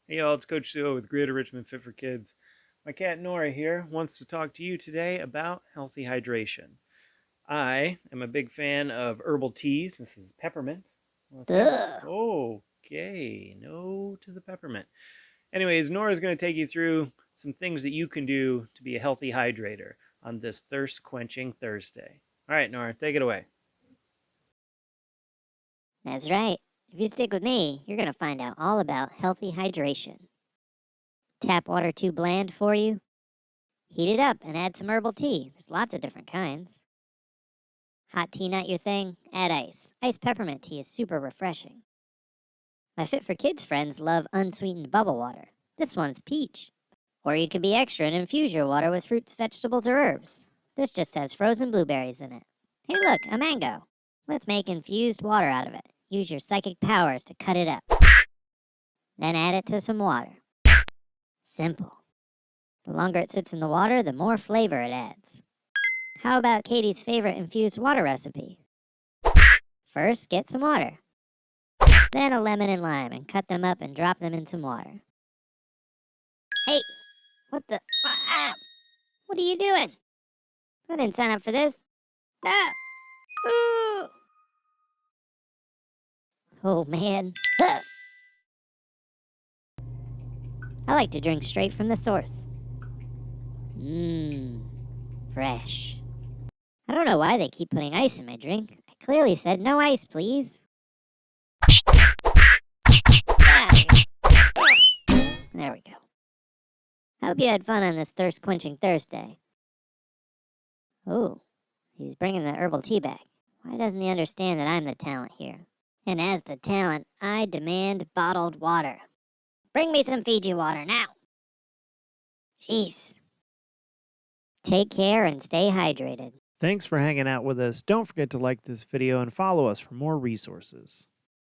Hey y'all, it's Coach Suo with Greater Richmond Fit for Kids. My cat Nora here wants to talk to you today about healthy hydration. I am a big fan of herbal teas. This is peppermint. What's that? Ugh. Okay, no to the peppermint. Anyways, Nora's going to take you through some things that you can do to be a healthy hydrator on this thirst quenching Thursday. All right, Nora, take it away. That's right. If you stick with me, you're going to find out all about healthy hydration. Tap water too bland for you? Heat it up and add some herbal tea. There's lots of different kinds. Hot tea not your thing? Add ice. Iced peppermint tea is super refreshing. My Fit for Kids friends love unsweetened bubble water. This one's peach. Or you could be extra and infuse your water with fruits, vegetables, or herbs. This just has frozen blueberries in it. Hey look, a mango. Let's make infused water out of it. Use your psychic powers to cut it up. Then add it to some water. Simple. The longer it sits in the water, the more flavor it adds. How about Katie's favorite infused water recipe? First, get some water. Then a lemon and lime and cut them up and drop them in some water. Hey, what the? Ah! What are you doing? I didn't sign up for this. Ah! Ooh! Oh man. Ah! I like to drink straight from the source. Mmm, fresh. I don't know why they keep putting ice in my drink. I clearly said no ice, please. Ah! There we go. I hope you had fun on this thirst-quenching Thursday. Oh, he's bringing the herbal tea back. Why doesn't he understand that I'm the talent here? And as the talent, I demand bottled water. Bring me some Fiji water now. Jeez. Take care and stay hydrated. Thanks for hanging out with us. Don't forget to like this video and follow us for more resources.